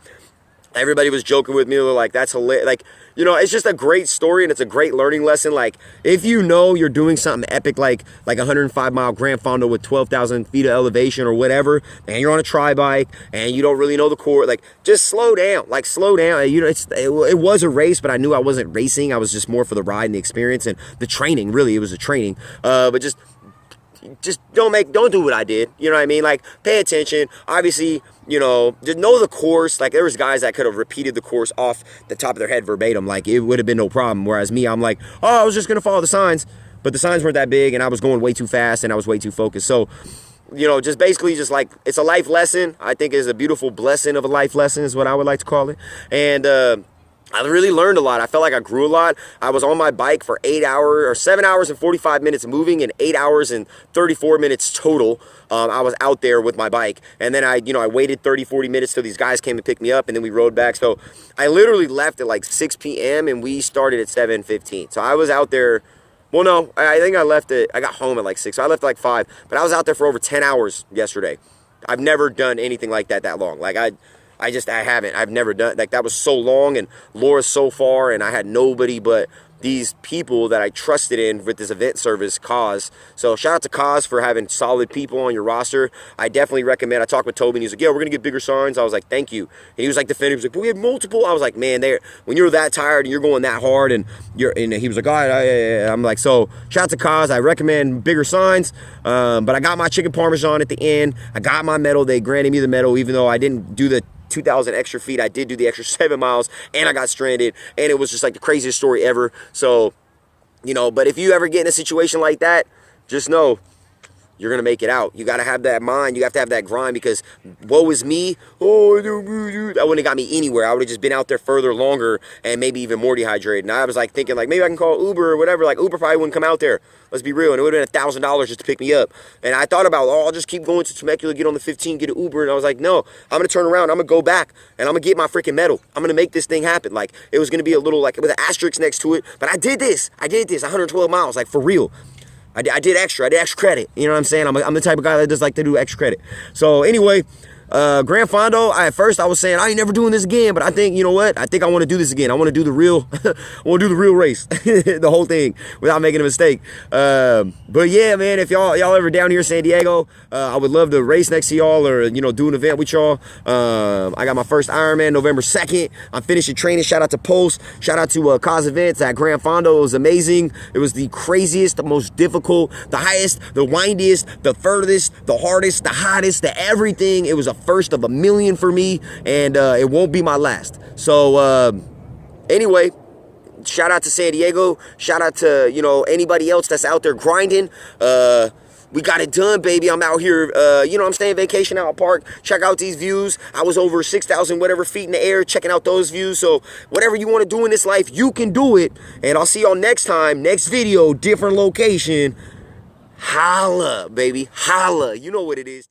Speaker 1: everybody was joking with me. They were like, that's hilarious. Like, you know, it's just a great story, and it's a great learning lesson. Like, if you know you're doing something epic like 105-mile Gran Fondo with 12,000 feet of elevation or whatever, and you're on a tri-bike, and you don't really know the course, like, just slow down. Like, slow down. You know, it was a race, but I knew I wasn't racing. I was just more for the ride and the experience and the training. Really, it was a training. But just don't do what I did. You know what I mean? Like, pay attention. Obviously, you know, just know the course. Like, there was guys that could have repeated the course off the top of their head verbatim. Like, it would have been no problem. Whereas me, I'm like, oh, I was just going to follow the signs. But the signs weren't that big, and I was going way too fast, and I was way too focused. So, you know, just basically just like, it's a life lesson. I think it's a beautiful blessing of a life lesson is what I would like to call it. And, I really learned a lot. I felt like I grew a lot. I was on my bike for 7 hours and 45 minutes moving, and 8 hours and 34 minutes total. I was out there with my bike. And then I waited 30, 40 minutes till these guys came to pick me up, and then we rode back. So I literally left at like 6 p.m. and we started at 7:15. So I was out there. Well, no, I think I got home at like 6. So I left at like 5. But I was out there for over 10 hours yesterday. I've never done anything like that long. Like, I've never done, like, that was so long, and Laura's so far, and I had nobody but these people that I trusted in with this event service, Cause. So shout out to Cause for having solid people on your roster. I definitely recommend. I talked with Toby, and he's like, yeah, we're gonna get bigger signs. I was like, thank you. And he was like, defending. He was like, but we had multiple. I was like, man, when you're that tired and you're going that hard, and he was like, all right, I'm like, so shout out to Cause. I recommend bigger signs. But I got my chicken parmesan at the end. I got my medal. They granted me the medal, even though I didn't do the 2,000 extra feet. I did do the extra 7 miles, and I got stranded, and it was just like the craziest story ever. So, you know, but if you ever get in a situation like that, just know you're going to make it out. You got to have that mind. You have to have that grind, because woe is me. Oh, that wouldn't have got me anywhere. I would have just been out there further, longer, and maybe even more dehydrated. And I was like thinking, like, maybe I can call Uber or whatever. Like, Uber probably wouldn't come out there. Let's be real. And it would have been $1,000 just to pick me up. And I thought about, I'll just keep going to Temecula, get on the 15, get an Uber. And I was like, no, I'm going to turn around. I'm going to go back, and I'm going to get my freaking medal. I'm going to make this thing happen. Like, it was going to be a little, like, with an asterisk next to it. But I did this. 112 miles, like, for real. I did extra credit. You know what I'm saying? I'm the type of guy that does like to do extra credit. So anyway, Gran Fondo, at first I was saying, I ain't never doing this again, but I think, you know what? I think I want to do this again. I want to do the real, race, the whole thing, without making a mistake. But yeah, man, if y'all ever down here in San Diego, I would love to race next to y'all, or, you know, do an event with y'all. I got my first Ironman November 2nd. I'm finishing training. Shout out to Pulse. Shout out to Cause Events at Gran Fondo. It was amazing. It was the craziest, the most difficult, the highest, the windiest, the furthest, the hardest, the hottest, the everything. It was a first of a million for me, and it won't be my last. So anyway, shout out to San Diego. Shout out to, you know, anybody else that's out there grinding. We got it done, baby. I'm out here, I'm staying vacation out park. Check out these views. I was over 6,000 whatever feet in the air checking out those views. So whatever you want to do in this life, you can do it. And I'll see y'all next time, next video, different location. Holla, baby. Holla. You know what it is.